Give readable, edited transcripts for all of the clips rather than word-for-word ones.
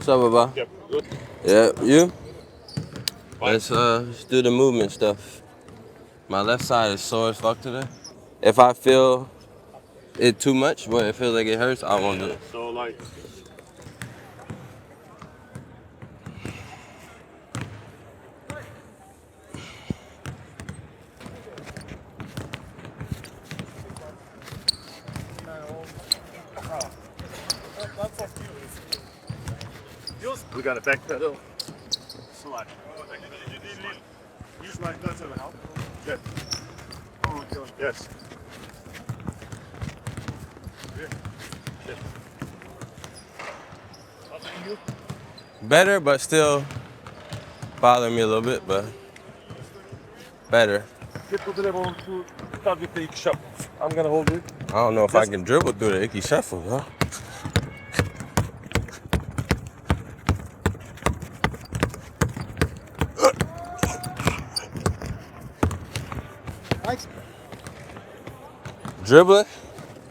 What's up, Baba? Yep, good. Yeah, you? Fine. Let's do the movement stuff. My left side is sore as fuck today. If I feel it too much, where it feels like it hurts, I won't do it. So like, we got a back pedal. So like, use like that to help. Yes. Yes. Better, but still bothering me a little bit, but better. Start with the shuffle. I'm gonna hold it. I don't know if I can dribble through the icky shuffle, though. Dribbling?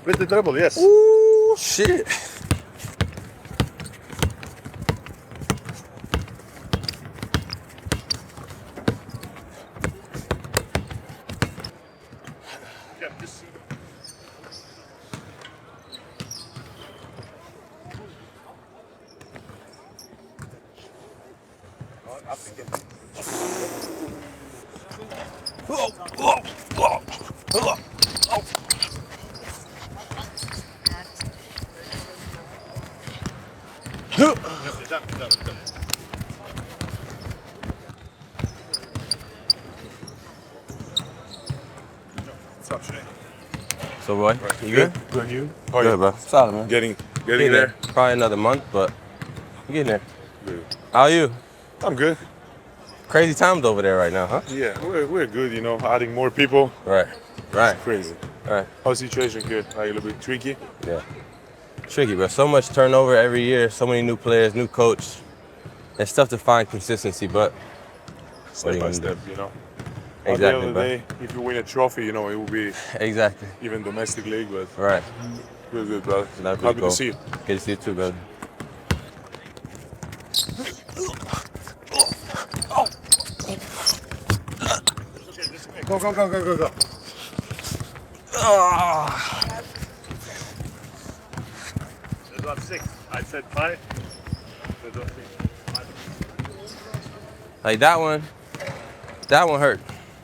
With the dribble, yes. Ooh, shit. So, boy, you good? Good. You? Good, bro. Solid, man. Getting there. Probably another month, but I'm getting there. Good. How are you? I'm good. Crazy times over there right now, huh? Yeah, we're good. You know, adding more people. Right. Right. It's crazy. Right. How's the situation here? Like a little bit tricky. Yeah. Tricky, bro. So much turnover every year. So many new players, new coach. It's tough to find consistency, but Step by step, you know. Exactly, At the end of the bro. day, if you win a trophy, you know, it will be Exactly. even domestic league, but Right. good, brother. That'd be Happy cool. to see you. Good to see you too, brother. Go. There's about 6. I said 5. There's about 6. Like that one hurt.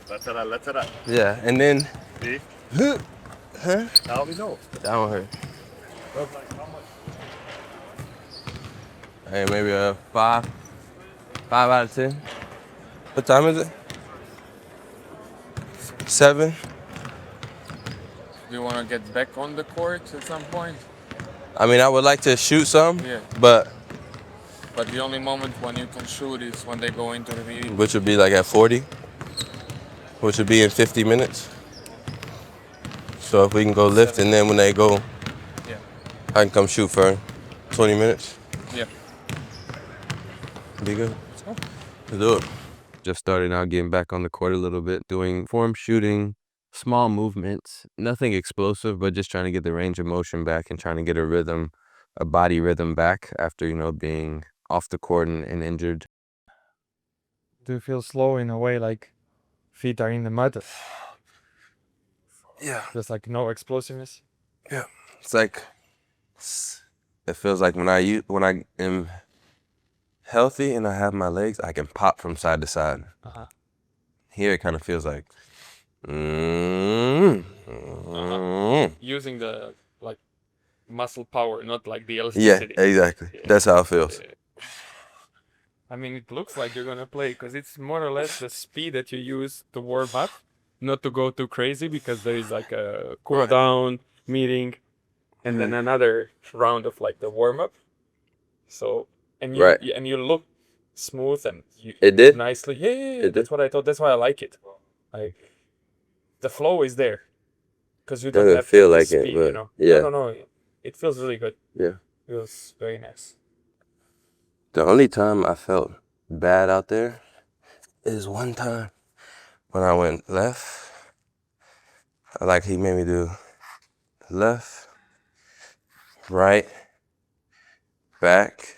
Lateral. Yeah, and then See? Now we know. that one hurt. But like, how much? Hey, maybe a 5 out of 10. What time is it? 7. Do you want to get back on the court at some point? I mean, I would like to shoot some, Yeah. but the only moment when you can shoot is when they go into the meeting. which would be like at 40, which would be in 50 minutes. So if we can go lift, and then when they go, Yeah. I can come shoot for 20 minutes. Yeah. Be good. Let's do it. Just started out getting back on the court a little bit, doing form shooting, small movements, nothing explosive, but just trying to get the range of motion back and trying to get a body rhythm back after, being off the court and injured. Do you feel slow in a way, like feet are in the mud? Yeah. Just like no explosiveness? Yeah. It's like, it feels like when I am healthy and I have my legs, I can pop from side to side. Uh-huh. Here it kind of feels like, Using the like muscle power, not like the yeah, elasticity. exactly. That's how it feels. I mean, it looks like you're gonna play because it's more or less the speed that you use to warm up, not to go too crazy, because there is like a cool down meeting, and then another round of like the warm up. So and you look smooth and you It did? nicely. Yeah, It did? that's what I thought. That's why I like it. Like the flow is there because you Doesn't don't have feel the like it, speed, but yeah. No, it feels really good. Yeah. It feels very nice. The only time I felt bad out there is one time when I went left. Like he made me do left, right, back,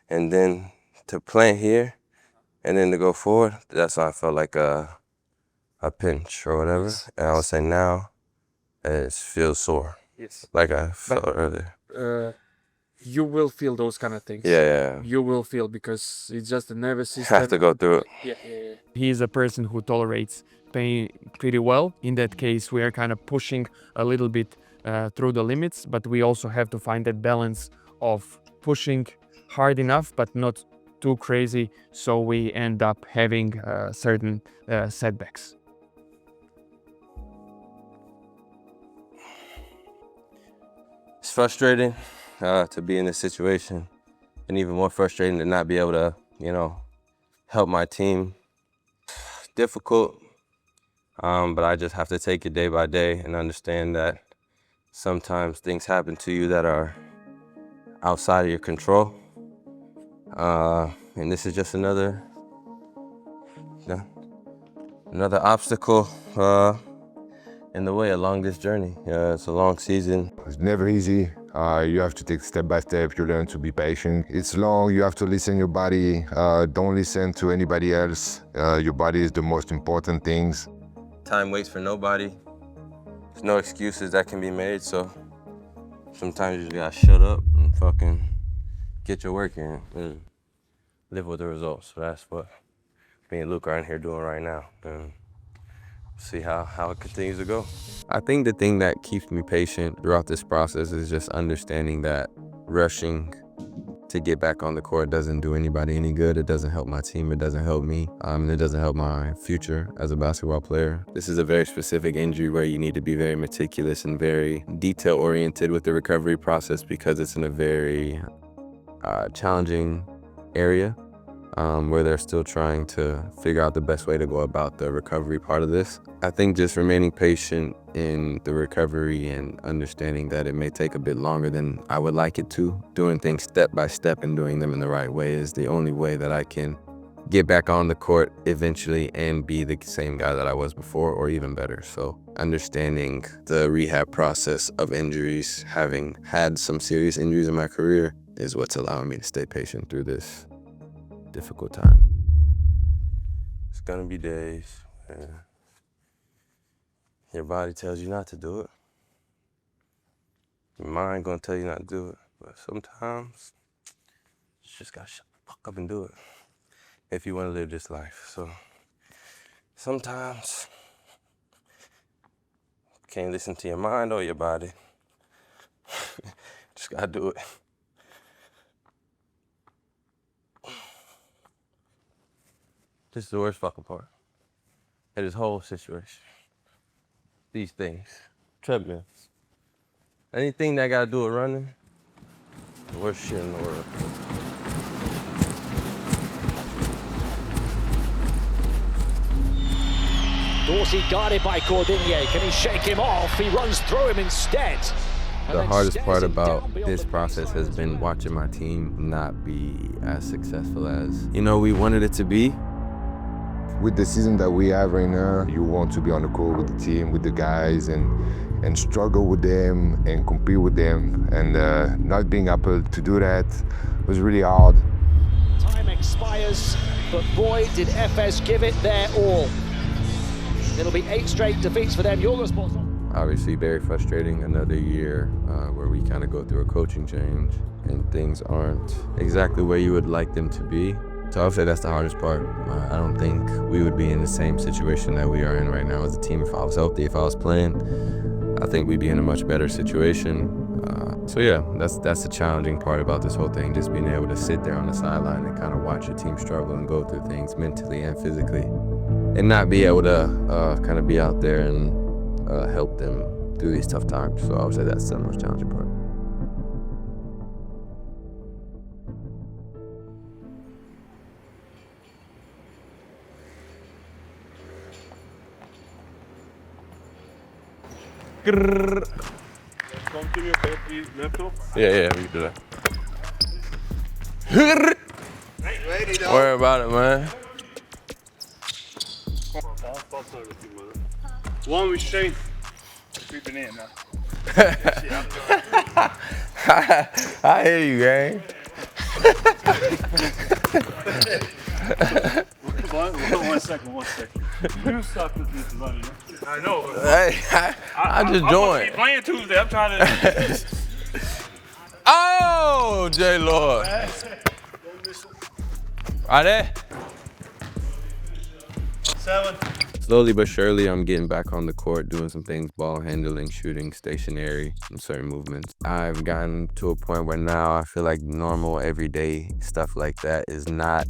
and then to plant here, and then to go forward, that's how I felt like a pinch or whatever. Yes. And I would say now it feels sore, Yes. like I felt earlier. You will feel those kind of things. Yeah. You will feel, because it's just the nervous system. Have to go through it. Yeah. He's a person who tolerates pain pretty well. In that case, we are kind of pushing a little bit through the limits, but we also have to find that balance of pushing hard enough, but not too crazy, so we end up having certain setbacks. It's frustrating to be in this situation, and even more frustrating to not be able to, help my team. Difficult, but I just have to take it day by day and understand that sometimes things happen to you that are outside of your control. And this is just another obstacle in the way along this journey. It's a long season. It's never easy. You have to take step by step. You learn to be patient. It's long. You have to listen to your body. Don't listen to anybody else. Your body is the most important things. Time waits for nobody. There's no excuses that can be made, so sometimes you just gotta shut up and fucking get your work in and live with the results. So that's what me and Luke are in here doing right now. And see how it continues to go. I think the thing that keeps me patient throughout this process is just understanding that rushing to get back on the court doesn't do anybody any good. It doesn't help my team. It doesn't help me. And it doesn't help my future as a basketball player. This is a very specific injury where you need to be very meticulous and very detail-oriented with the recovery process, because it's in a very challenging area. Where they're still trying to figure out the best way to go about the recovery part of this. I think just remaining patient in the recovery and understanding that it may take a bit longer than I would like it to. Doing things step by step and doing them in the right way is the only way that I can get back on the court eventually and be the same guy that I was before, or even better. So understanding the rehab process of injuries, having had some serious injuries in my career, is what's allowing me to stay patient through this difficult time. It's gonna be days where your body tells you not to do it. Your mind gonna tell you not to do it. But sometimes you just gotta shut the fuck up and do it if you wanna live this life. So sometimes you can't listen to your mind or your body. Just gotta do it. This is the worst fucking part of this whole situation. These things, treadmills, anything that gotta do with running, the worst shit in the world. Dorsey guarded by Cordigne. Can he shake him off? He runs through him instead. The hardest part about this process has been watching my team not be as successful as, we wanted it to be. With the season that we have right now, you want to be on the court with the team, with the guys, and struggle with them and compete with them. And not being able to do that was really hard. Time expires, but boy, did FS give it their all. It'll be 8 straight defeats for them. You're responsible. Obviously very frustrating, another year where we kind of go through a coaching change and things aren't exactly where you would like them to be. So I would say that's the hardest part. I don't think we would be in the same situation that we are in right now as a team if I was healthy, if I was playing. I think we'd be in a much better situation. So yeah, that's the challenging part about this whole thing, just being able to sit there on the sideline and kind of watch your team struggle and go through things mentally and physically, and not be able to kind of be out there and help them through these tough times. So I would say that's the most challenging part. Continue, please, Neto. Yeah, we can do that. Don't worry about it, man. One with Shane. Creeping in now. I hear you, gang. One second. You stop with this money. I know. Hey, I just joined. I'm playing Tuesday. I'm trying to. Oh, J Lord. Right there. 7. Slowly but surely, I'm getting back on the court, doing some things, ball handling, shooting, stationary, and certain movements. I've gotten to a point where now I feel like normal, everyday stuff like that is not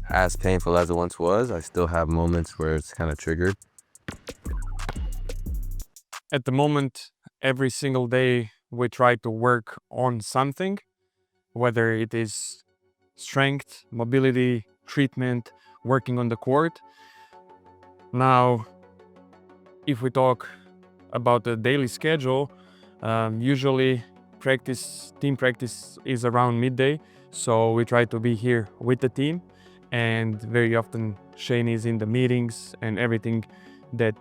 as painful as it once was. I still have moments where it's kind of triggered. At the moment, every single day, we try to work on something, whether it is strength, mobility, treatment, working on the court. Now, if we talk about the daily schedule, usually team practice is around midday, so we try to be here with the team, and very often Shane is in the meetings and everything that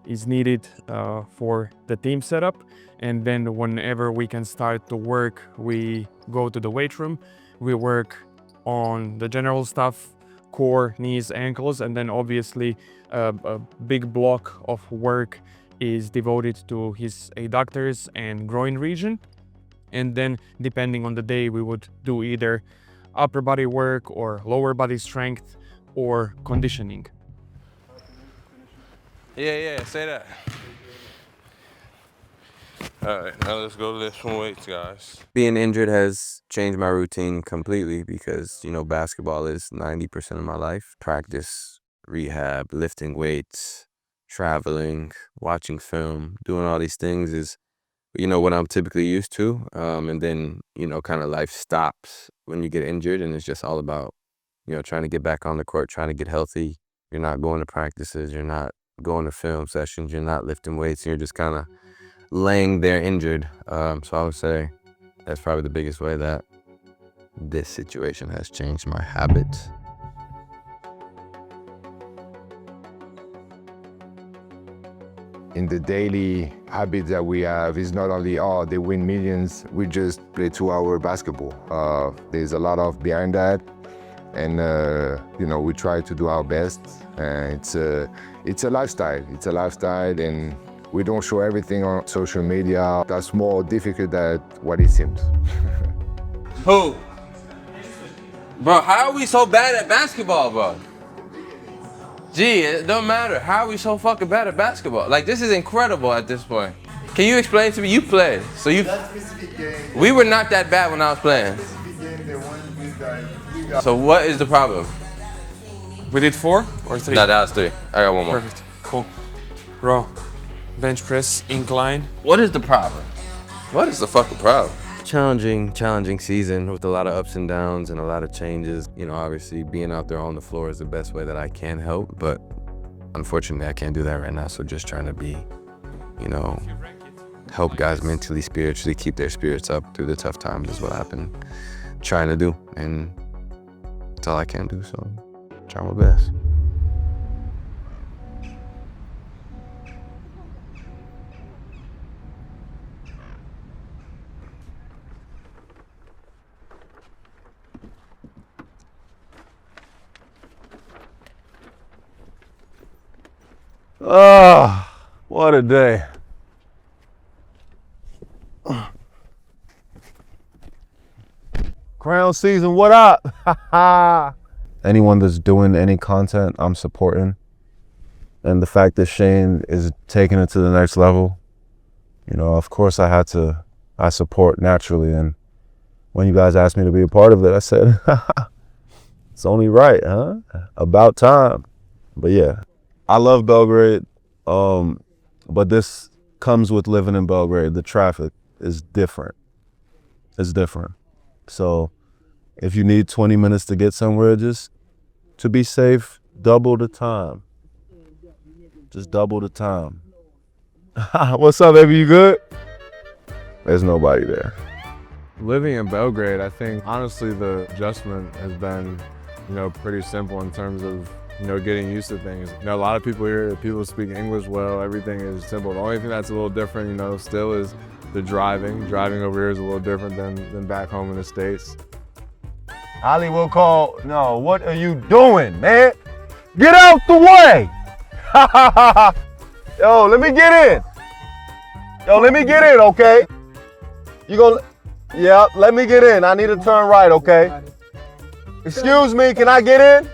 is needed for the team setup. And then whenever we can start to work, we go to the weight room, we work on the general stuff, core, knees, ankles, and then obviously a big block of work is devoted to his adductors and groin region. And then depending on the day, we would do either upper body work or lower body strength or conditioning. Yeah, say that. All right, now let's go lift some weights, guys. Being injured has changed my routine completely because, you know, basketball is 90% of my life. Practice, rehab, lifting weights, traveling, watching film, doing all these things is, you know, what I'm typically used to. And then, you know, kind of life stops when you get injured, and it's just all about, you know, trying to get back on the court, trying to get healthy. You're not going to practices, you're not going to film sessions, you're not lifting weights, and you're just kind of laying there injured. So I would say that's probably the biggest way that this situation has changed my habits. In the daily habits that we have, is not only, oh, they win millions, we just play 2-hour basketball. There's a lot of behind that, and you know, we try to do our best. It's a lifestyle. It's a lifestyle, and we don't show everything on social media. That's more difficult than what it seems. Who? Bro, how are we so bad at basketball, bro? Gee, it don't matter. How are we so fucking bad at basketball? Like, this is incredible at this point. Can you explain to me? You played, so you. We were not that bad when I was playing. So what is the problem? We did 4 or 3? No, that was 3. I got one more. Perfect. Cool. Row, bench press, incline. What is the problem? What is the fucking problem? Challenging season with a lot of ups and downs and a lot of changes. You know, obviously being out there on the floor is the best way that I can help, but unfortunately I can't do that right now. So just trying to be, you know, help guys mentally, spiritually, keep their spirits up through the tough times is what I've been trying to do. And that's all I can do, so try my best. Oh, what a day. Crown season, what up? Anyone that's doing any content, I'm supporting. And the fact that Shane is taking it to the next level, you know, of course I support naturally. And when you guys asked me to be a part of it, I said, it's only right, huh? About time. But yeah. I love Belgrade, but this comes with living in Belgrade. The traffic is different. It's different. So if you need 20 minutes to get somewhere, just to be safe, double the time. Just double the time. What's up, baby? You good? There's nobody there. Living in Belgrade, I think, honestly, the adjustment has been, you know, pretty simple in terms of, you know, getting used to things. You know, a lot of people here, people speak English well, everything is simple. The only thing that's a little different, you know, still is the driving. Driving over here is a little different than back home in the States. Ali will call, no, what are you doing, man? Get out the way! Yo, let me get in. Yo, let me get in, okay? You gonna, yeah, let me get in. I need to turn right, okay? Excuse me, can I get in?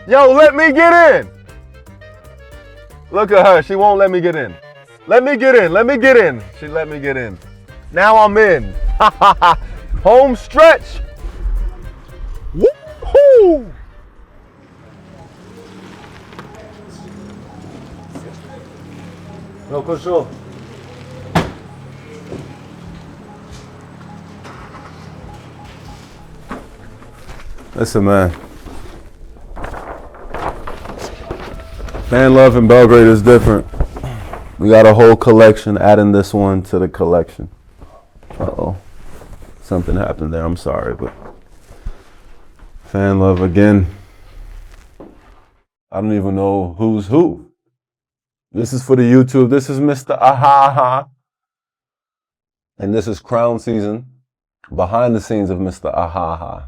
Yo, let me get in. Look at her, she won't let me get in. Let me get in, let me get in. She let me get in. Now I'm in. Home stretch. Woo-hoo! No, control. Listen, man. Fan love in Belgrade is different. We got a whole collection, adding this one to the collection. Uh-oh. Something happened there, I'm sorry, but fan love again. I don't even know who's who. This is for the YouTube. This is Mr. Aha. And this is Crown Season, behind the scenes of Mr. Aha.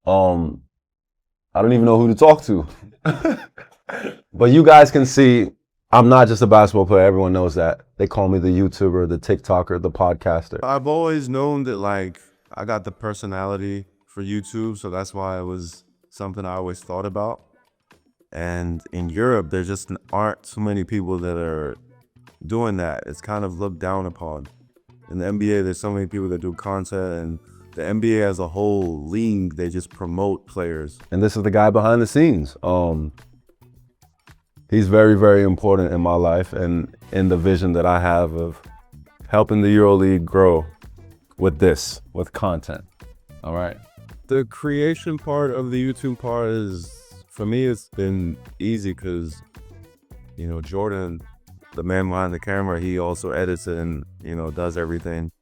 I don't even know who to talk to. But you guys can see, I'm not just a basketball player. Everyone knows that. They call me the YouTuber, the TikToker, the podcaster. I've always known that, like, I got the personality for YouTube, so that's why it was something I always thought about. And in Europe, there just aren't too many people that are doing that. It's kind of looked down upon. In the NBA, there's so many people that do content, and the NBA as a whole league, they just promote players. And this is the guy behind the scenes. He's very, very important in my life and in the vision that I have of helping the EuroLeague grow with this, with content. All right. The creation part of the YouTube part is, for me, it's been easy because, you know, Jordan, the man behind the camera, he also edits it and, you know, does everything.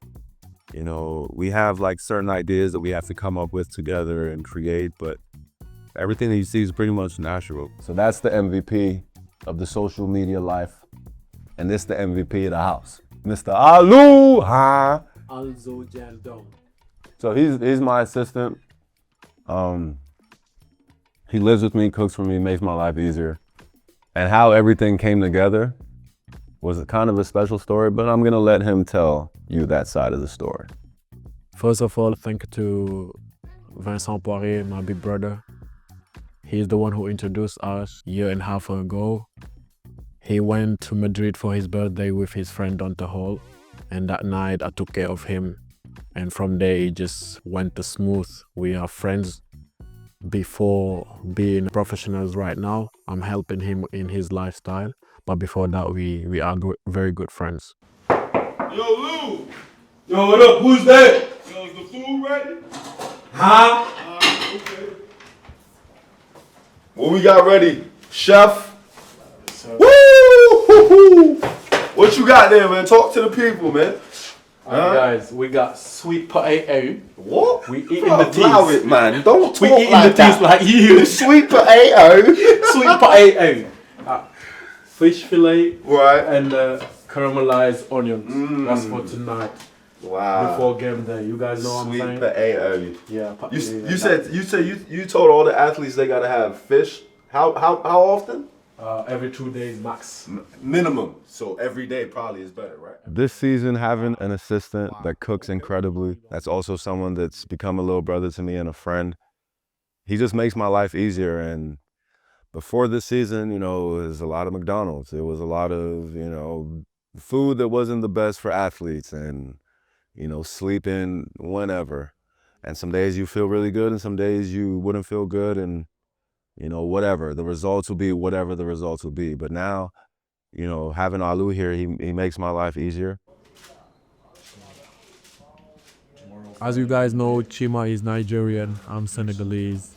You know, we have like certain ideas that we have to come up with together and create, but everything that you see is pretty much natural. So that's the MVP of the social media life. And this the MVP of the house, Mr. Alou. So he's my assistant. He lives with me, cooks for me, makes my life easier. And how everything came together was kind of a special story, but I'm gonna let him tell you that side of the story. First of all, thank you to Vincent Poirier, my big brother. He's the one who introduced us a year and a half ago. He went to Madrid for his birthday with his friend Dante Hall, and that night I took care of him. And from there, it just went smooth. We are friends before being professionals right now. I'm helping him in his lifestyle, but before that, we are very good friends. Yo, Lou! Yo, what up? Who's that? Yo, is the food ready? Huh? Okay. What we got ready, chef? Woo! What you got there, man? Talk to the people, man. Guys, we got sweet potato. What? We eating the teas. Allow it, man. Don't talk we eating like the teas that. like you. Sweet potato. Sweet potato. Fish fillet. Right. And caramelized onions. That's for tonight. Wow. Before game day. You guys know what I'm saying? Sweet potato. Yeah. You told all the athletes they gotta have fish. How often? Every 2 days max. Minimum. So every day probably is better, right? This season, having an assistant that cooks incredibly, that's also someone that's become a little brother to me and a friend. He just makes my life easier. And before this season, you know, it was a lot of McDonald's. It was a lot of, you know, food that wasn't the best for athletes and, you know, sleeping whenever. And some days you feel really good and some days you wouldn't feel good, and, you know, whatever. The results will be whatever the results will be. But now, you know, having Alou here, he makes my life easier. As you guys know, Chima is Nigerian, I'm Senegalese.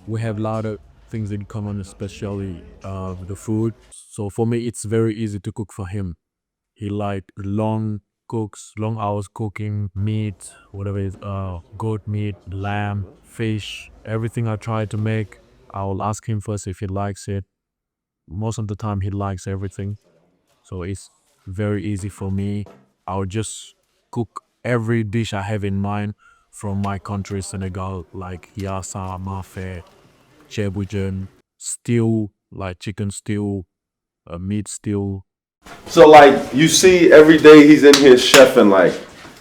We have a lot of things in common, especially the food. So for me, it's very easy to cook for him. He likes long hours cooking, meat, whatever it is, goat meat, lamb, fish, everything I try to make. I'll ask him first if he likes it. Most of the time he likes everything. So it's very easy for me. I'll just cook every dish I have in mind from my country, Senegal, like yassa, mafe, chebujan, stew, like chicken stew, meat stew. So like you see every day he's in here chefing, like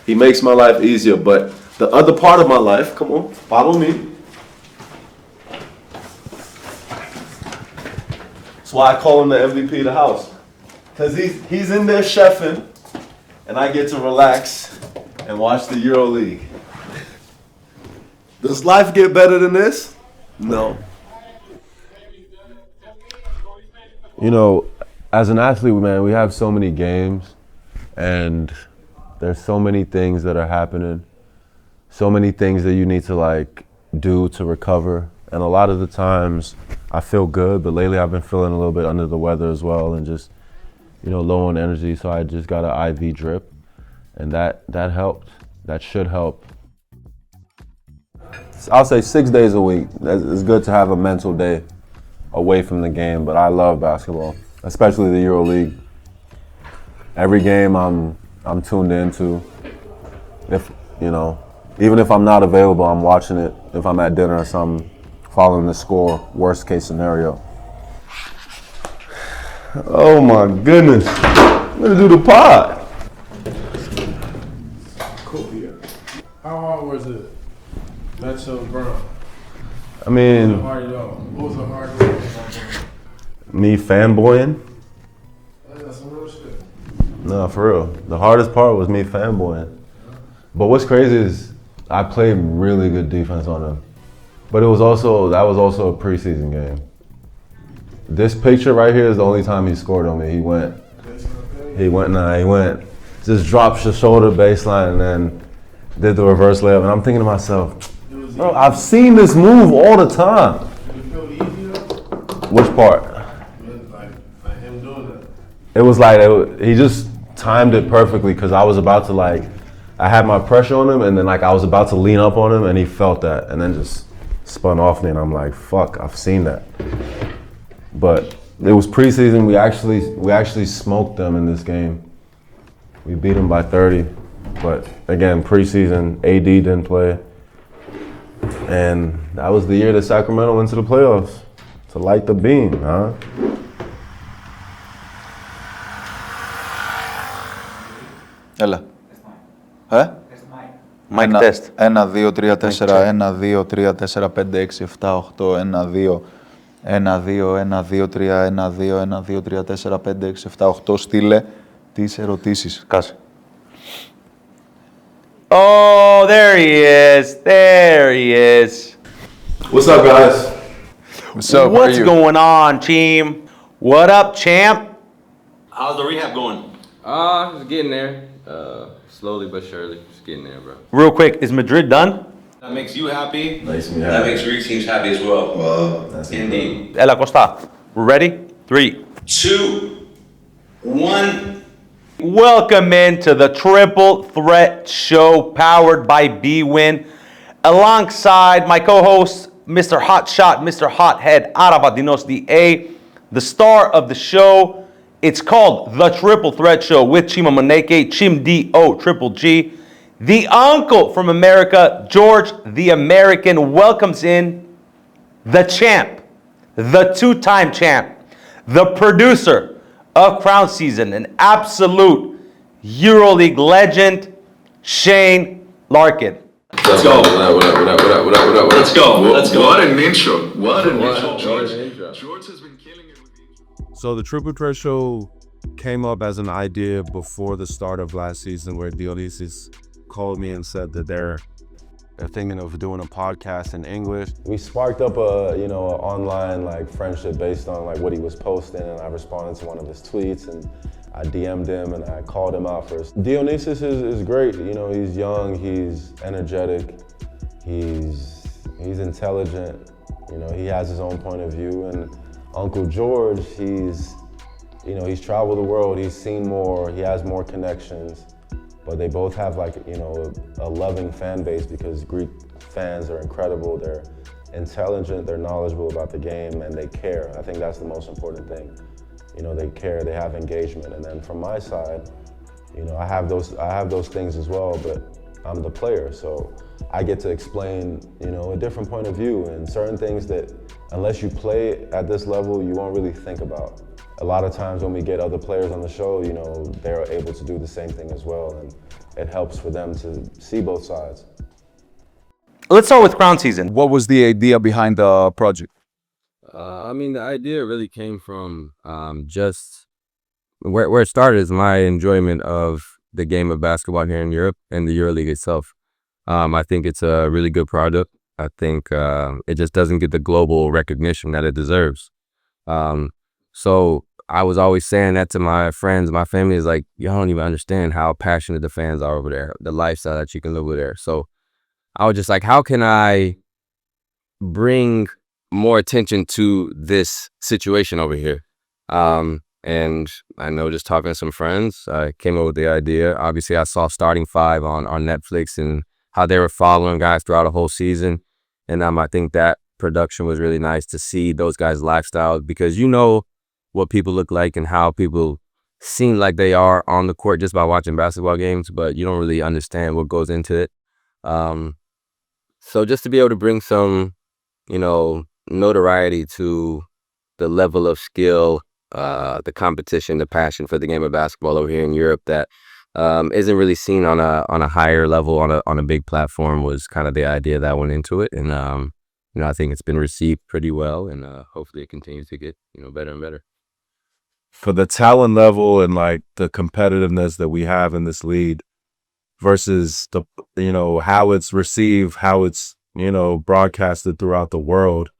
he makes my life easier, but the other part of my life, come on, follow me. That's why I call him the MVP of the house. Cause he's in there chefing and I get to relax and watch the EuroLeague. Does life get better than this? No. You know, as an athlete, man, we have so many games and there's so many things that are happening, so many things that you need to like do to recover. And a lot of the times I feel good, but lately I've been feeling a little bit under the weather as well and just, you know, low on energy. So I just got an IV drip and that helped. That should help. I'll say 6 days a week. It's good to have a mental day away from the game, but I love basketball, especially the EuroLeague. Every game I'm tuned into. If, you know, even if I'm not available, I'm watching it. If I'm at dinner or something, following the score, worst case scenario. Oh my goodness. I'm gonna do the pod. Cool. How hard was it? That's LeBron. I mean, What was the hardest thing? me fanboying? That's some real shit. No, for real. The hardest part was me fanboying. But what's crazy is I played really good defense on him. But that was also a preseason game. This picture right here is the only time he scored on me. He went, just dropped the shoulder baseline and then did the reverse layup. And I'm thinking to myself, bro, I've seen this move all the time. Did it feel easier? Which part? Like him doing that. It was like, he just timed it perfectly because I was about to like, I had my pressure on him and then like I was about to lean up on him and he felt that and then just spun off me and I'm like, fuck, I've seen that. But it was preseason, we actually smoked them in this game. We beat them by 30, but again, preseason, AD didn't play. And that was the year that Sacramento went to the playoffs, to light the beam, huh? Έλα. Mic test. 1, 2, 3, 4, 1, 2, 3, 4, 5, 6, 7, 8, 1, 2, 1, 2, 1, 2, 3, 1, 2, 1, 2, 3, 4, 5, 6, 7, 8. Στείλε τις ερωτήσεις. Κάσε. Oh, there he is. There he is. What's up, guys? What's up? What's going on, team? What up, champ? How's the rehab going? Just getting there. Slowly but surely. Just getting there, bro. Real quick, is Madrid done? That makes you happy. Makes me happy. That makes Greek teams happy as well. That's Indeed. Ela Costa. We're ready? 3, 2, 1. Welcome into the Triple Threat Show powered by BWin. Alongside my co-host, Mr. Hotshot, Mr. Hothead, Arabadinos DA, the star of the show. It's called The Triple Threat Show with Chima Moneke, Chim D.O. Triple G. The uncle from America, George the American, welcomes in the champ, the two-time champ, the producer of Crown Season, an absolute EuroLeague legend, Shane Larkin. Let's go. Let's go. Let's go. What an intro. What an intro. George has been killing it with these. So the Triple Threat Show came up as an idea before the start of last season where Dionysus called me and said that they're thinking of doing a podcast in English. We sparked up a, you know, an online like friendship based on like what he was posting, and I responded to one of his tweets and I DM'd him and I called him out first. Dionysus is great, you know, he's young, he's energetic, he's intelligent, you know, he has his own point of view. And Uncle George, he's traveled the world, he's seen more, he has more connections. But they both have like, you know, a loving fan base because Greek fans are incredible. They're intelligent, they're knowledgeable about the game, and they care. I think that's the most important thing. You know, they care, they have engagement. And then from my side, you know, I have those things as well, but I'm the player, so I get to explain, you know, a different point of view and certain things that unless you play at this level, you won't really think about. A lot of times when we get other players on the show, you know, they're able to do the same thing as well, and it helps for them to see both sides. Let's start with crown season. What was the idea behind the project? I mean, the idea really came from just where it started is my enjoyment of the game of basketball here in Europe and the EuroLeague itself. I think it's a really good product. I think it just doesn't get the global recognition that it deserves. So I was always saying that to my friends, my family is like, you don't even understand how passionate the fans are over there, the lifestyle that you can live over there. So I was just like, how can I bring more attention to this situation over here? And I know just talking to some friends, I came up with the idea. Obviously, I saw Starting Five on Netflix and how they were following guys throughout a whole season. And I think that production was really nice to see those guys' lifestyles, because you know what people look like and how people seem like they are on the court just by watching basketball games, but you don't really understand what goes into it. So just to be able to bring some, you know, notoriety to the level of skill, the competition, the passion for the game of basketball over here in Europe that isn't really seen on a higher level on a big platform was kind of the idea that went into it. And you know, I think it's been received pretty well, and hopefully it continues to get, you know, better and better. For the talent level and like the competitiveness that we have in this league versus the, you know, how it's received, how it's, you know, broadcasted throughout the world,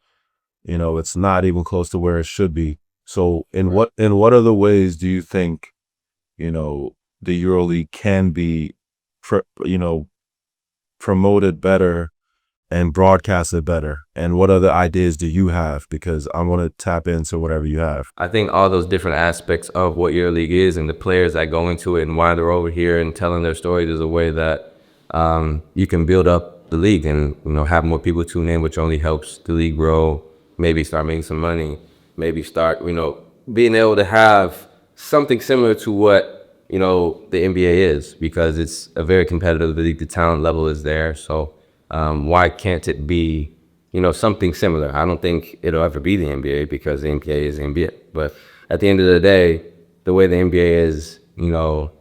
you know, it's not even close to where it should be. So in what other ways do you think, you know, the EuroLeague can be, you know, promoted better and broadcasted better? And what other ideas do you have? Because I want to tap into whatever you have. I think all those different aspects of what EuroLeague is and the players that go into it and why they're over here and telling their stories is a way that you can build up the league and, you know, have more people tune in, which only helps the league grow, maybe start making some money, maybe start, you know, being able to have something similar to what, you know, the NBA is, because it's a very competitive league. The talent level is there. So why can't it be, you know, something similar? I don't think it'll ever be the NBA because the NBA is the NBA. But at the end of the day, the way the NBA is, you know,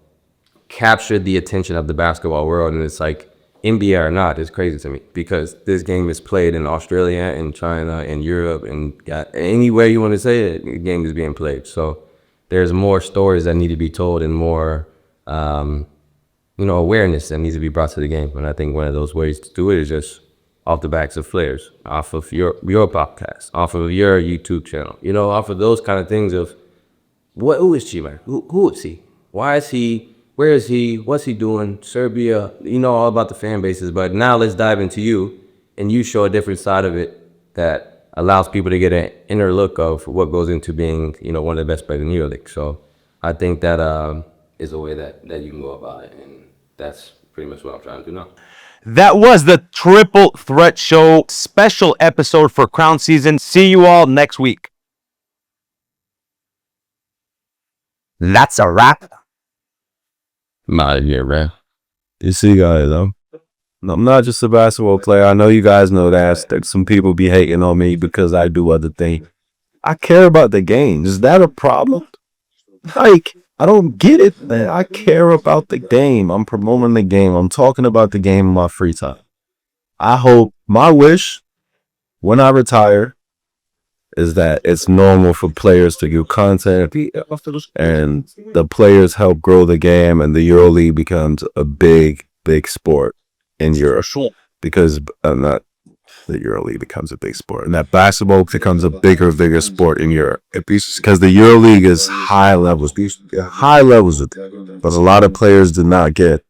captured the attention of the basketball world, and it's like, NBA or not, is crazy to me, because this game is played in Australia and China and Europe and anywhere you want to say it, the game is being played. So there's more stories that need to be told and more, you know, awareness that needs to be brought to the game. And I think one of those ways to do it is just off the backs of players, off of your podcast, off of your YouTube channel, you know, off of those kind of things of who is Chima? Who is he? Why is he? Where is he? What's he doing? Serbia, you know all about the fan bases, but now let's dive into you and you show a different side of it that allows people to get an inner look of what goes into being, you know, one of the best players in EuroLeague. So I think that is a way that you can go about it, and that's pretty much what I'm trying to do now. That was the Triple Threat Show special episode for crown season. See you all next week. That's a wrap. I'm out of here, man. You see, guys, I'm not just a basketball player. I know you guys know that some people be hating on me because I do other things. I care about the game. Is that a problem? Like, I don't get it, man. I care about the game. I'm promoting the game. I'm talking about the game in my free time. I hope, my wish when I retire is that it's normal for players to do content and the players help grow the game and the EuroLeague becomes a big sport in Europe. Because not the EuroLeague becomes a big sport, and that basketball becomes a bigger sport in Europe. Because the EuroLeague is high levels of it. But a lot of players do not get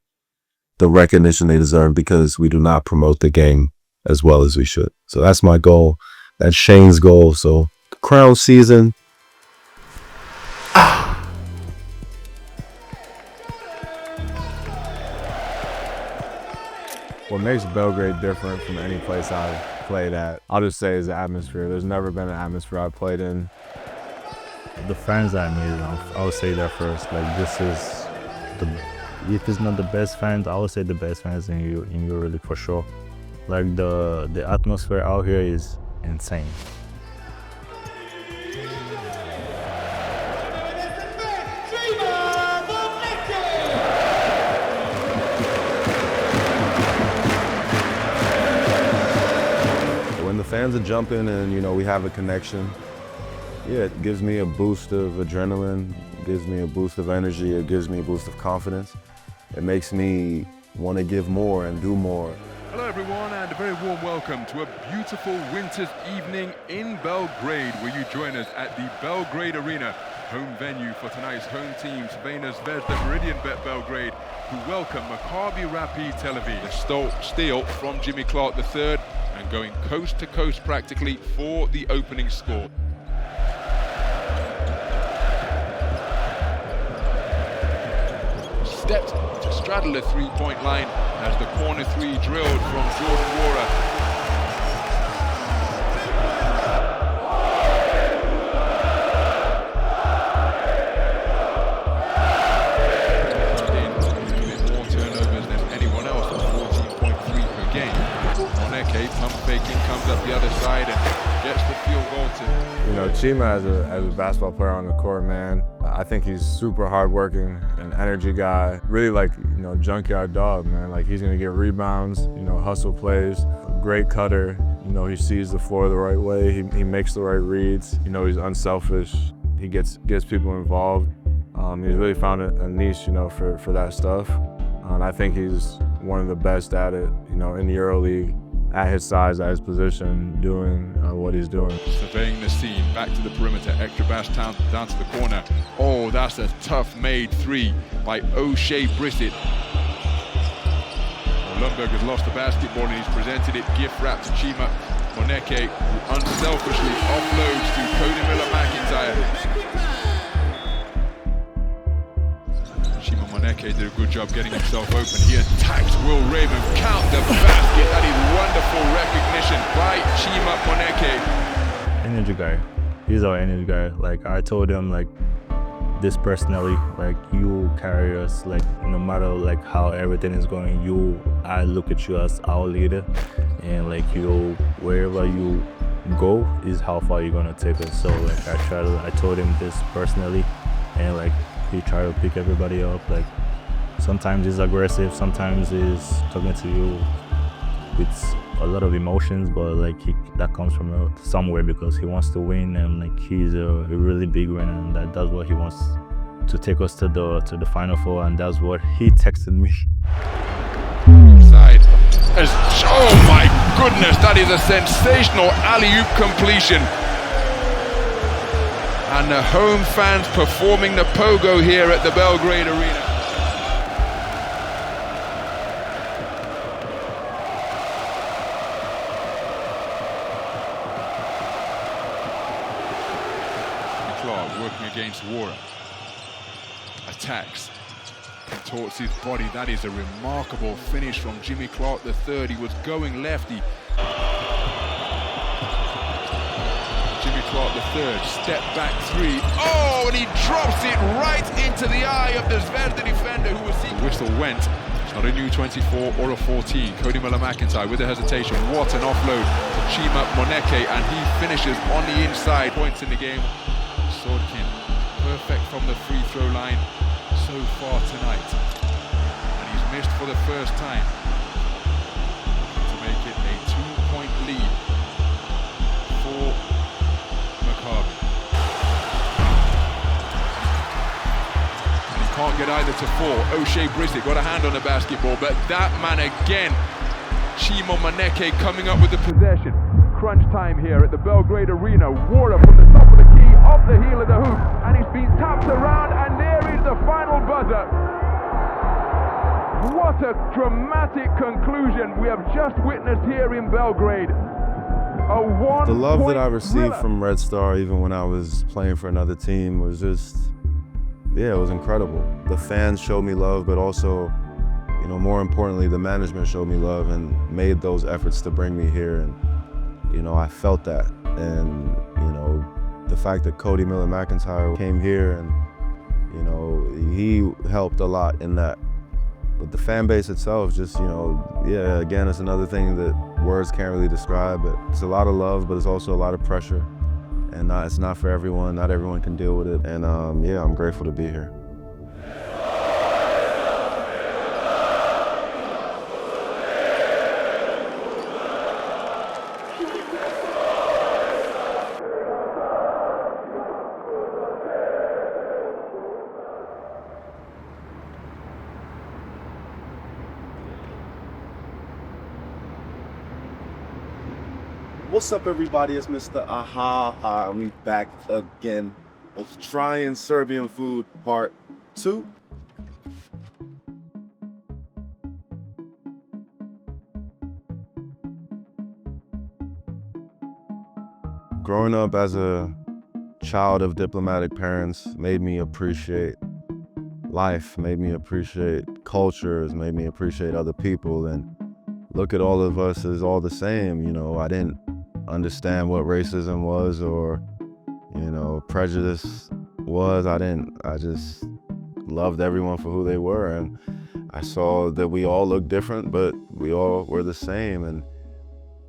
the recognition they deserve because we do not promote the game as well as we should. So that's my goal. That's Shane's goal. So crown season. What makes Belgrade different from any place I've played at, I'll just say, is the atmosphere. There's never been an atmosphere I've played in. The fans I made, I would say that first. Like, this is the If it's not the best fans, I would say the best fans in EuroLeague for sure. Like the atmosphere out here is insane. When the fans are jumping and, you know, we have a connection, yeah, it gives me a boost of adrenaline, it gives me a boost of energy, it gives me a boost of confidence. It makes me want to give more and do more. Hello everyone, and a very warm welcome to a beautiful winter's evening in Belgrade, where you join us at the Belgrade Arena, home venue for tonight's home team, Crvena Zvezda Meridianbet Belgrade, who welcome Maccabi Rapid Tel Aviv. The steal from Jimmy Clark III, and going coast to coast practically for the opening score. Stepped to straddle the three-point line as the corner three drilled from Jordan Wara. More turnovers than anyone else at 14.3 per game. Moneke, pump faking, comes up the other side and gets the field goal to. You know, Chima as a basketball player on the court, man, I think he's super hardworking, an energy guy, really like, you know, junkyard dog, man. Like, he's gonna get rebounds, you know, hustle plays, great cutter. You know, he sees the floor the right way, he makes the right reads. You know, he's unselfish, he gets people involved. He's really found a niche, you know, for that stuff. And I think he's one of the best at it, you know, in the EuroLeague, at his size, at his position, doing what he's doing. Surveying the scene, back to the perimeter, extra bash down to the corner. Oh, that's a tough made three by O'Shea Brissett. Lundberg has lost the basketball and he's presented it gift wrap to Chima Moneke, who unselfishly offloads to Cody Miller-McIntyre. Chima Moneke did a good job getting himself open. He attacks Will Raymond. Count the basket. That is wonderful recognition by Chima Moneke. Energy guy. He's our energy guy. Like, I told him, like, this personally, like, you carry us, like, no matter like how everything is going, I look at you as our leader, and like, wherever you go is how far you're gonna take us. So like, I told him this personally, and like, he tried to pick everybody up. Like, sometimes he's aggressive, sometimes he's talking to you with a lot of emotions, but like, that comes from somewhere, because he wants to win, and like, he's a really big winner, and that's what he wants to take us to the Final Four, and that's what he texted me. Side. Oh my goodness, that is a sensational alley-oop completion. And the home fans performing the pogo here at the Belgrade Arena. Clark working against Wara. Attacks. Contorts his body. That is a remarkable finish from Jimmy Clark III. He was going lefty. Jimmy Clark III, step back three. Oh, and he drops it right into the eye of the Zvezda defender who was seeking. Whistle went. It's not a new 24 or a 14. Cody Miller-McIntyre with the hesitation. What an offload to Chima Moneke, and he finishes on the inside. Points in the game. Swordkin, perfect from the free throw line so far tonight. And he's missed for the first time to make it a 2-point lead for Maccabi. And he can't get either to four. O'Shea Brissett got a hand on the basketball, but that man again, Chima Moneke coming up with the possession. Crunch time here at the Belgrade Arena. Wara from the top of the key, off the heel of the hoop, and he's been tapped around, and there is the final buzzer. What a dramatic conclusion we have just witnessed here in Belgrade. The love that I received from Red Star, even when I was playing for another team, was just, yeah, it was incredible. The fans showed me love, but also, you know, more importantly, the management showed me love and made those efforts to bring me here. And you know, I felt that. And you know, the fact that Cody Miller-McIntyre came here, and you know, he helped a lot in that But the fan base itself, just, yeah, again, it's another thing that words can't really describe, but it's a lot of love, but it's also a lot of pressure. And it's not for everyone, not everyone can deal with it. And yeah, I'm grateful to be here. What's up, everybody? It's Mr. Aha. We back again of trying Serbian food part 2. Growing up as a child of diplomatic parents made me appreciate life, made me appreciate cultures, made me appreciate other people, and look at all of us as all the same. I didn't understand what racism was or, prejudice was. I just loved everyone for who they were. And I saw that we all looked different, but we all were the same. And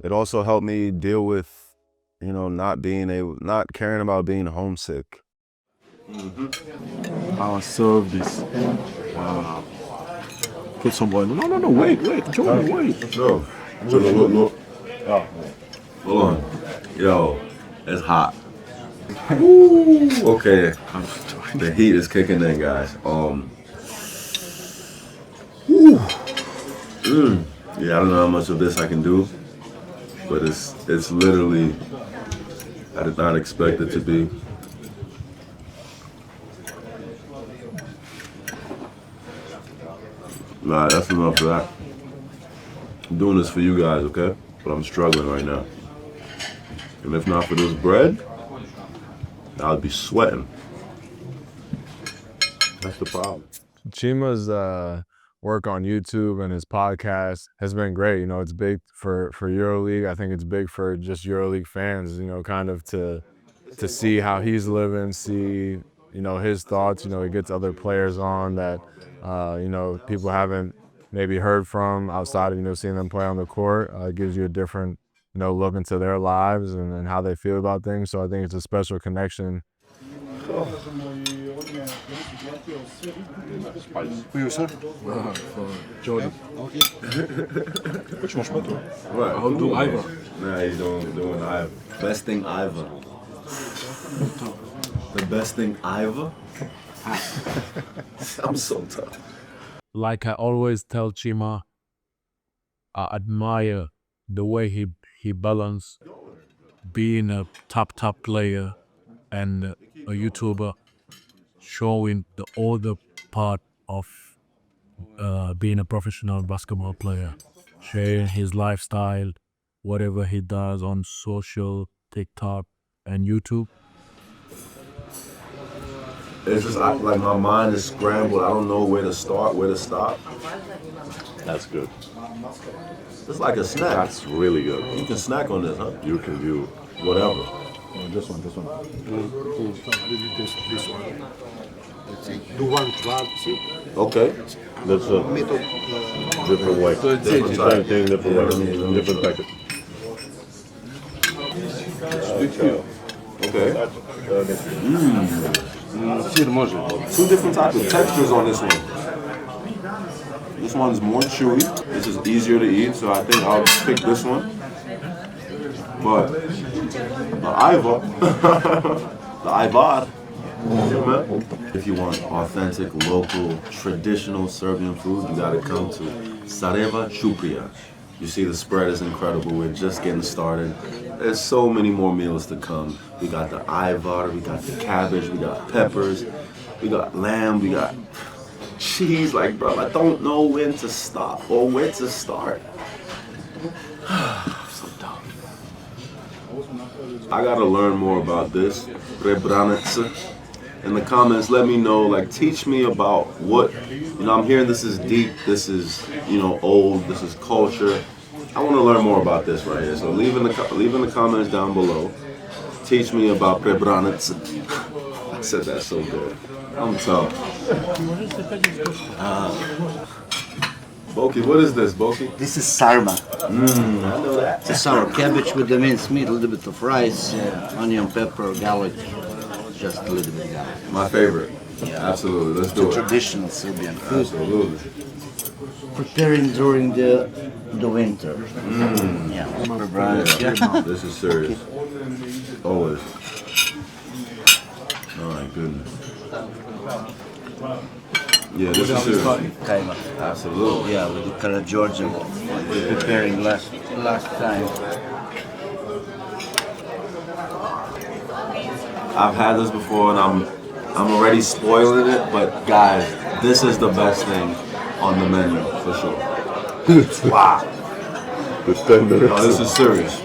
it also helped me deal with, not caring about being homesick. I'll serve this. Wow. Put some oil. No, wait, Jordan, wait. No. Look. Oh. Hold on. Yo, it's hot. Ooh, okay. The heat is kicking in, guys. Yeah, I don't know how much of this I can do, but it's literally, I did not expect it to be. Nah, that's enough of that. I'm doing this for you guys, okay? But I'm struggling right now. And if not for this bread, I would be sweating. That's the problem. Chima's work on YouTube and his podcast has been great. It's big for EuroLeague. I think it's big for just EuroLeague fans, kind of to see how he's living, see, his thoughts. He gets other players on that, people haven't maybe heard from outside of, seeing them play on the court. It gives you a different, look into their lives and how they feel about things. So I think it's a special connection. For you, sir? For Jordan. Okay. What you want, toi? What? I'll do Iva. Nah, he's doing Iva. Best thing Iva. The best thing Iva? I'm so tough. Like I always tell Chima, I admire the way he balanced being a top player and a YouTuber, showing the other part of being a professional basketball player, sharing his lifestyle, whatever he does on social, TikTok, and YouTube. It's just like my mind is scrambled. I don't know where to start, where to stop. That's good. It's like a snack. That's really good. You can snack on this, huh? You can do whatever. This one. This one. Do one club, see? Okay. That's a different way. Different type thing, different way. Different packet. Okay. Two different types of textures on this one. This one's more chewy. This is easier to eat, so I think I'll pick this one. But the Iva, the Ivar, if you want authentic, local, traditional Serbian food, you gotta come to Sarajeva Čuprija. You see the spread is incredible. We're just getting started. There's so many more meals to come. We got the Ivar, we got the cabbage, we got peppers, we got lamb, we got cheese. Like, bro, I don't know when to stop or where to start. So dumb. I gotta learn more about this. Rebranitsa. In the comments, let me know, like, teach me about what, I'm hearing this is deep, this is, old, this is culture. I want to learn more about this right here. So leave in the comments down below. Teach me about Prebranic. I said that so good. I'm tough. Boki, what is this, Boki? This is sarma. I know that. It's a sour cabbage with the minced meat, a little bit of rice, onion, pepper, garlic, just a little bit of garlic. My favorite. Yeah. Absolutely. Let's do it. Traditional Serbian food. Absolutely. Preparing during the winter. Yeah. Yeah. This is serious. Always. Oh my goodness. Yeah, this is serious. Kaima. Absolutely. Yeah, with the Kara Georgian we're preparing last time. I've had this before and I'm already spoiling it, but guys, this is the best thing on the menu for sure. Wow. Oh, this is serious.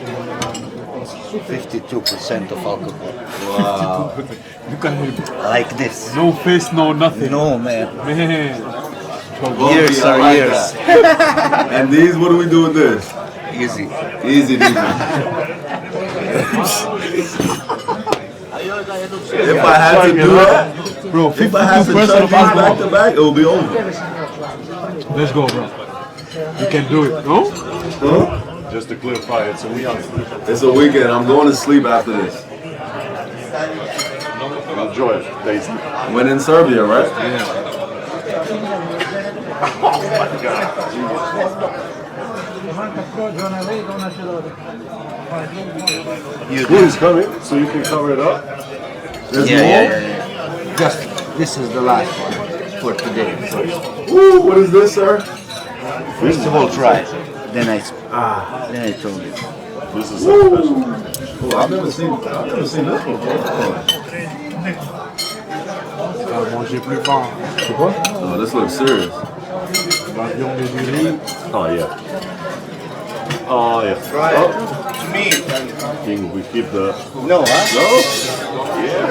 52% of alcohol. Wow. Like this. No face, no nothing. No, man. Boki, Years I are like years. that. And these, what do we do with this? Easy. Easy, easy. If I had to do that, bro, if I had to chuck these back to back, it would be over. Let's go, bro. You can do it, no? Huh? Just to clarify, it's a weekend. It's a weekend. I'm going to sleep after this. Enjoy it, Daisy. When in Serbia, right? Yeah. Oh my God. Food is coming, so you can cover it up. There's more? Yeah. Just this is the last one for today. Ooh, what is this, sir? First of all, try it. Then I told you. This is so special. Oh, I've never seen this before. Manger plus fort. C'est quoi? Oh, this looks serious. Oh yeah. Oh yeah. Try oh. it. Me. King, we keep the. No, huh? No? Yeah.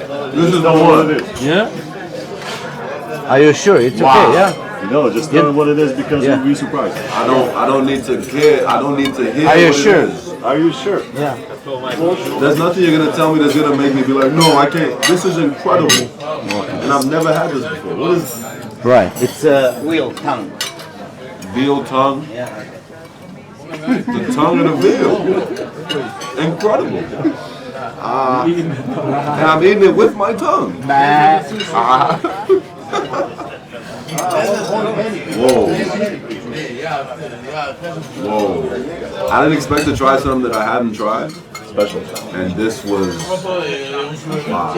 No. This is the one. Yeah? Are you sure? It's okay, yeah? No, just tell me what it is because we'll be surprised. I don't need to care. I don't need to hear. Are you what sure? It is. Are you sure? Yeah. There's nothing you're gonna tell me that's gonna make me be like, no, I can't. This is incredible, and I've never had this before. What is? Right. It's a veal tongue. Veal tongue. Yeah. The tongue of the veal. Incredible. And I'm eating it with my tongue. Whoa. Whoa. I didn't expect to try something that I hadn't tried. Special. And this was wow.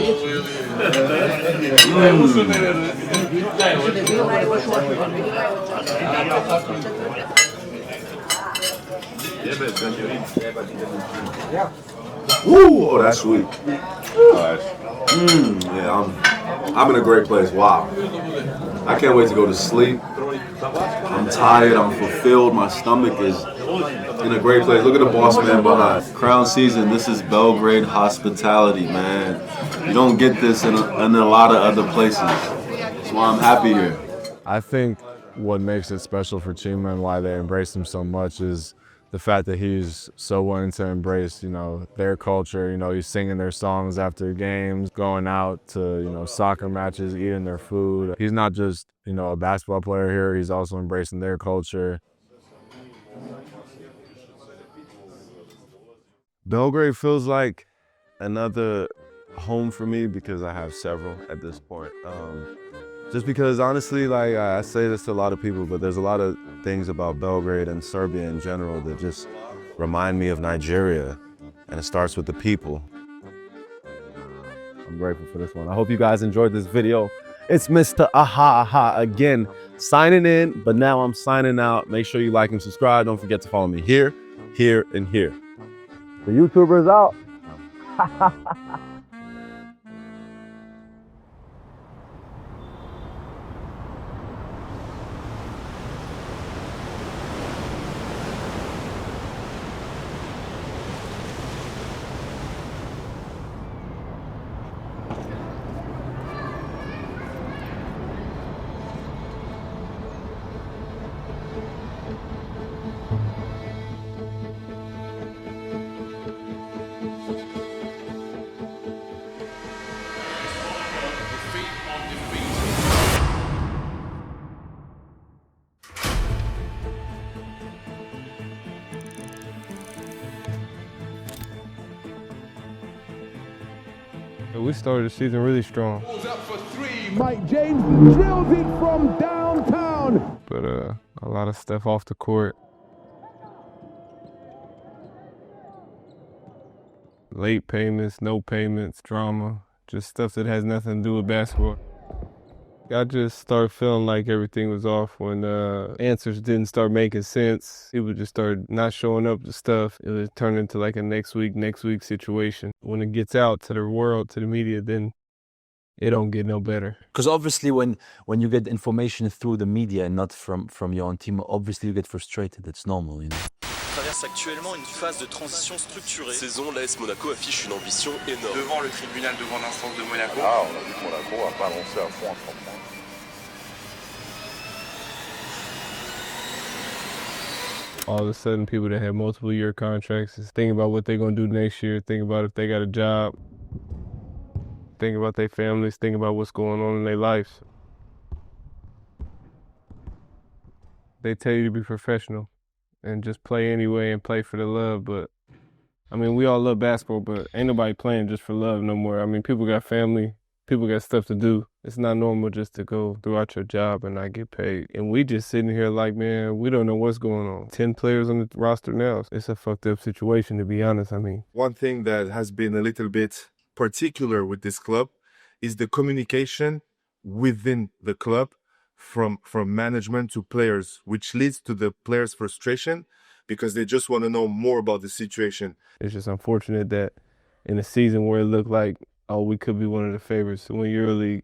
Ooh, oh, that's sweet. Yeah, I'm in a great place. Wow. I can't wait to go to sleep. I'm tired, I'm fulfilled, my stomach is in a great place. Look at the boss man behind. Crown season, this is Belgrade hospitality, man. You don't get this in a lot of other places. That's why I'm happy here. I think what makes it special for Chima and why they embrace him so much is the fact that he's so willing to embrace, their culture. He's singing their songs after games, going out to, soccer matches, eating their food. He's not just, a basketball player here, he's also embracing their culture. Belgrade feels like another home for me because I have several at this point. Just because honestly, I say this to a lot of people, but there's a lot of things about Belgrade and Serbia in general that just remind me of Nigeria, and it starts with the people. I'm grateful for this one. I hope you guys enjoyed this video. It's Mr. Aha again, signing in, but now I'm signing out. Make sure you like and subscribe. Don't forget to follow me here, here, and here. The YouTuber's out. We started the season really strong. Mike James drills it from downtown. But a lot of stuff off the court. Late payments, no payments, drama, just stuff that has nothing to do with basketball. I just started feeling like everything was off when answers didn't start making sense. People just started not showing up to stuff. It would turn into like a next week situation. When it gets out to the world, to the media, then it don't get no better. Because obviously when you get information through the media and not from your own team, obviously you get frustrated. It's normal, you know. Traverse actuellement une phase de transition structurée. Cette saison, l'AS Monaco affiche une ambition énorme. Devant le tribunal de grande instance de Monaco. Ah, on a vu que Monaco a pas lancé à fond en 3 points. All of a sudden, people that had multiple year contracts is thinking about what they're going to do next year, thinking about if they got a job, thinking about their families, thinking about what's going on in their lives. They tell you to be professional and just play anyway and play for the love, but I mean, we all love basketball, but ain't nobody playing just for love no more. I mean, people got family, people got stuff to do. It's not normal just to go throughout your job and not get paid. And we just sitting here like, man, we don't know what's going on. 10 players on the roster now. It's a fucked up situation, to be honest. I mean, one thing that has been a little bit particular with this club is the communication within the club from management to players, which leads to the players' frustration because they just want to know more about the situation. It's just unfortunate that in a season where it looked like, oh, we could be one of the favorites to win EuroLeague,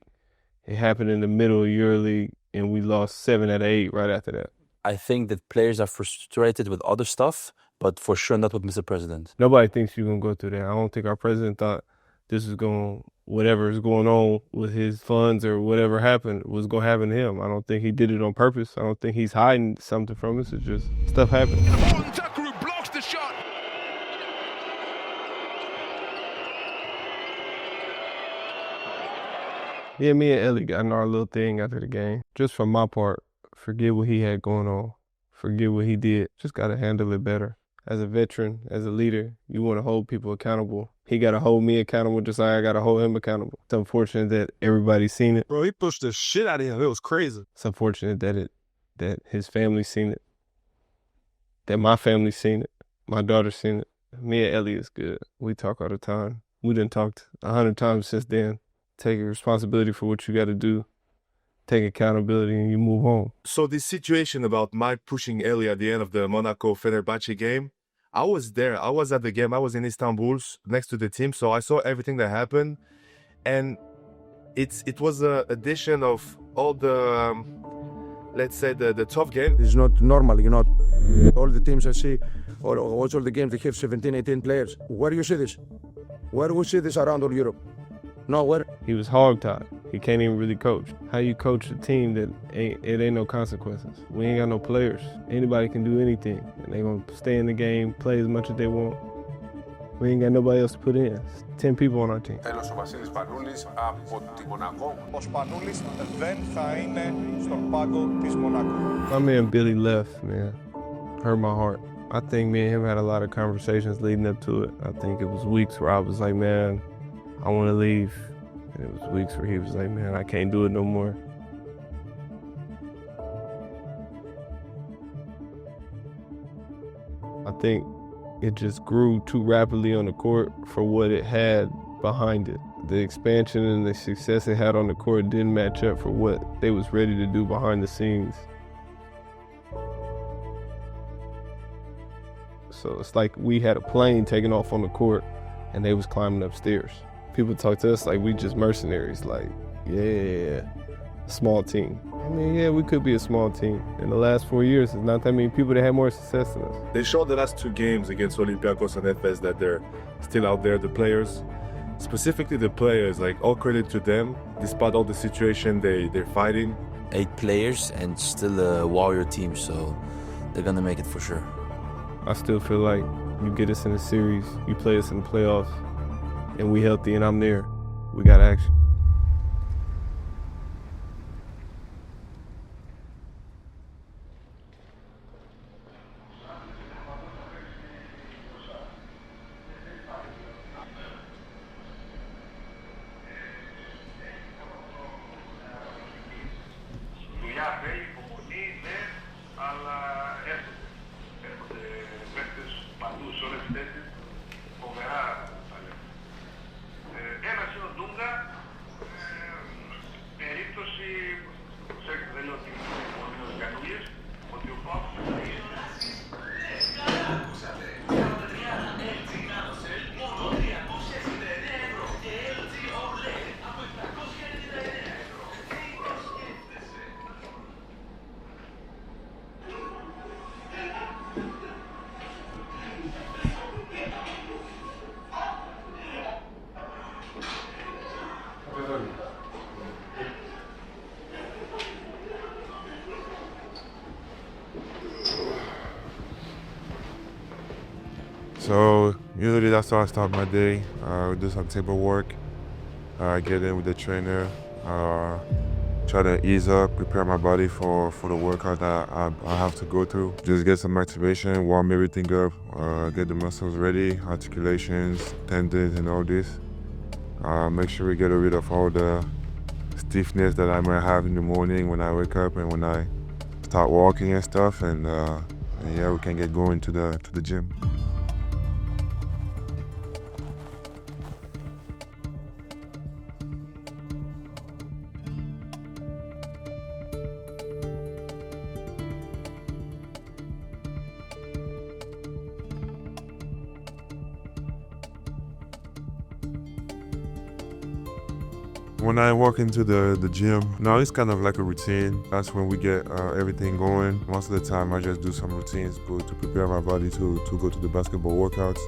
it happened in the middle of EuroLeague and we lost 7 out of 8 right after that. I think that players are frustrated with other stuff, but for sure not with Mr. President. Nobody thinks you're going to go through that. I don't think our president thought this is going, whatever is going on with his funds or whatever happened was going to happen to him. I don't think he did it on purpose. I don't think he's hiding something from us. It's just stuff happened. Blocks the shot. Yeah, me and Ellie got in our little thing after the game. Just for my part, forget what he had going on. Forget what he did. Just got to handle it better. As a veteran, as a leader, you want to hold people accountable. He got to hold me accountable just like I got to hold him accountable. It's unfortunate that everybody's seen it. Bro, he pushed the shit out of him. It was crazy. It's unfortunate that his family's seen it, that my family's seen it, my daughter's seen it. Me and Ellie is good. We talk all the time. We done talked 100 times since then. Take responsibility for what you got to do. Take accountability and you move on. So this situation about Mike pushing Ellie at the end of the Monaco-Fenerbahce game, I was there. I was at the game. I was in Istanbul next to the team, so I saw everything that happened. And it was an addition of all the, let's say, the tough game. It's not normal, you know. All the teams I see, or watch all the games, they have 17, 18 players. Where do you see this? Where do we see this around all Europe? Nowhere. He was hog-tied. He can't even really coach. How you coach a team that it ain't no consequences? We ain't got no players. Anybody can do anything. And they gonna stay in the game, play as much as they want. We ain't got nobody else to put in. It's 10 people on our team. Τέλος ο Βασίλης Πανούλης από τη Μονακό. Ο Σπανούλης δεν θα είναι στον πάγκο της Μονακό. My man Billy left, man. Hurt my heart. I think me and him had a lot of conversations leading up to it. I think it was weeks where I was like, man, I want to leave. And it was weeks where he was like, man, I can't do it no more. I think it just grew too rapidly on the court for what it had behind it. The expansion and the success it had on the court didn't match up for what they was ready to do behind the scenes. So it's like we had a plane taking off on the court and they was climbing upstairs. People talk to us like we just mercenaries, like, yeah, small team. I mean, yeah, we could be a small team. In the last 4 years, there's not that many people that had more success than us. They showed the last 2 games against Olympiacos and Efes that they're still out there, the players. Specifically the players, like all credit to them, despite all the situation they're fighting. 8 players and still a warrior team, so they're gonna make it for sure. I still feel like you get us in a series, you play us in the playoffs, and we healthy and I'm there, we got action. θέσεις, φοβερά θα λέω. Ένας είναι ο Ντούγκα, περίπτωση, ξέρετε, δεν λέω ότι είναι μόνο οι κανούλες, ότι ο Πάουκς So usually that's how I start my day. We do some table work, get in with the trainer, try to ease up, prepare my body for the workout that I have to go through. Just get some activation, warm everything up, get the muscles ready, articulations, tendons and all this. Make sure we get rid of all the stiffness that I might have in the morning when I wake up and when I start walking and stuff, and yeah, we can get going to the gym. When I walk into the gym, now it's kind of like a routine. That's when we get everything going. Most of the time I just do some routines to prepare my body to go to the basketball workouts.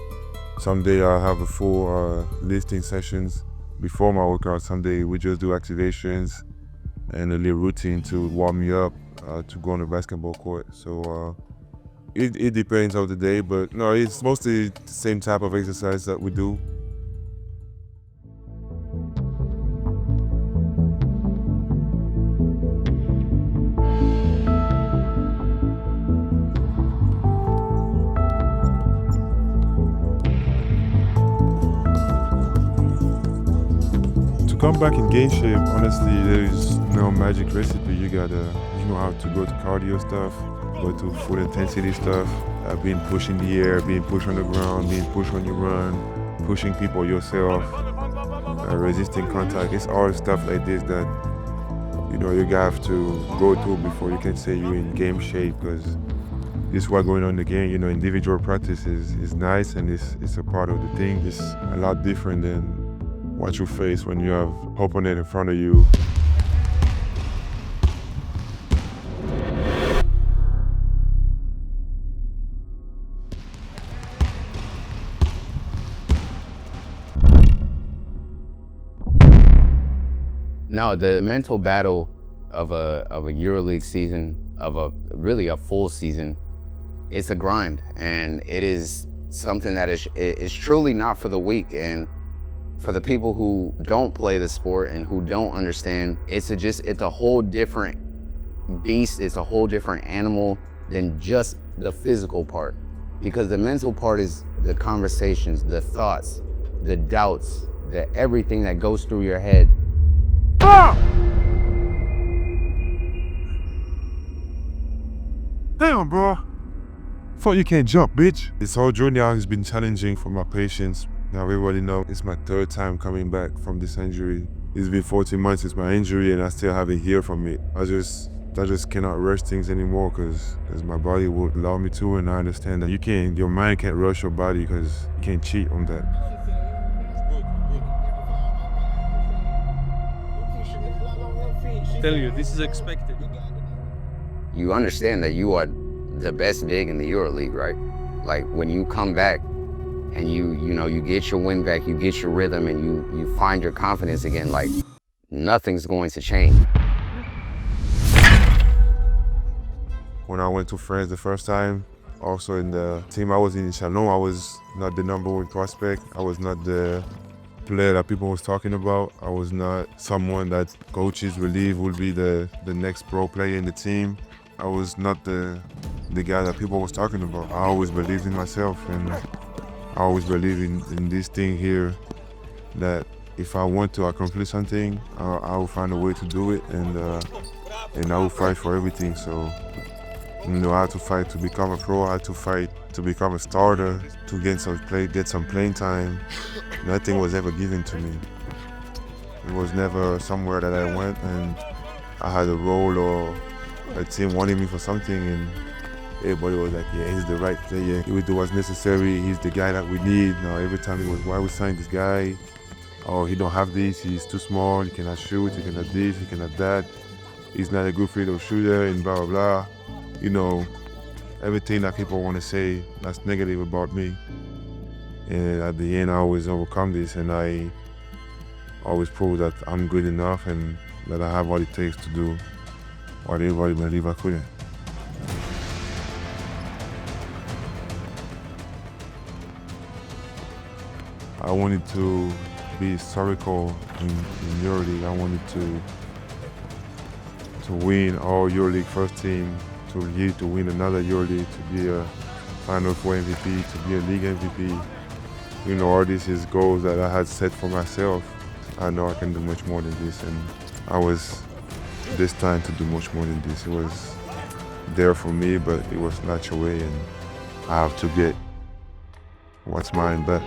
Someday I have a full lifting sessions before my workout. Someday we just do activations and a little routine to warm me up to go on the basketball court. So it depends on the day, but no, it's mostly the same type of exercise that we do. To come back and gain shape, honestly, there is no magic recipe. You gotta, how to go to cardio stuff, go to full intensity stuff, being pushed in the air, being pushed on the ground, being pushed when you run, pushing people yourself, resisting contact. It's all stuff like this that you have to go through before you can say you're in game shape, because this is what's going on in the game. Individual practice is nice and it's a part of the thing. It's a lot different than what you face when you have opponent in front of you. No, the mental battle of a EuroLeague season, of really a full season, it's a grind, and it is something that is truly not for the weak. And for the people who don't play the sport and who don't understand, it's a whole different beast. It's a whole different animal than just the physical part, because the mental part is the conversations, the thoughts, the doubts, everything that goes through your head. Damn, bro. Thought you can't jump, bitch. This whole journey has been challenging for my patience. Now everybody knows it's my third time coming back from this injury. It's been 14 months since my injury and I still haven't healed from it. I just cannot rush things anymore because my body would allow me to, and I understand that your mind can't rush your body because you can't cheat on that. Tell you, this is expected. You understand that you are the best big in the EuroLeague, right? Like when you come back and you get your wind back, you get your rhythm, and you find your confidence again, like nothing's going to change. When I went to France the first time, also in the team I was in Chalon, I was not the #1 prospect. I was not the player that people was talking about. I was not someone that coaches believe would be the next pro player in the team. I was not the guy that people was talking about. I always believed in myself, and I always believe in this thing here, that if I want to accomplish something, I will find a way to do it, and I will fight for everything. So I had to fight to become a pro. I had to fight to become a starter, to get some playing time. Nothing was ever given to me. It was never somewhere that I went and I had a role or a team wanting me for something and everybody was like, yeah, he's the right player. He would do what's necessary. He's the guy that we need. Now every time it was, why we signed this guy? Oh, he don't have this. He's too small. He cannot shoot. He cannot this. He cannot that. He's not a good free throw shooter and blah, blah, blah. You know, everything that people want to say that's negative about me. And at the end, I always overcome this and I always prove that I'm good enough and that I have what it takes to do what everybody believe I couldn't. I wanted to be historical in EuroLeague. I wanted to win all EuroLeague first team, to win another EuroLeague, to be a Final Four MVP, to be a league MVP. You know, all this is goals that I had set for myself. I know I can do much more than this, and I was destined to do much more than this. It was there for me, but it was not your way, and I have to get what's mine back.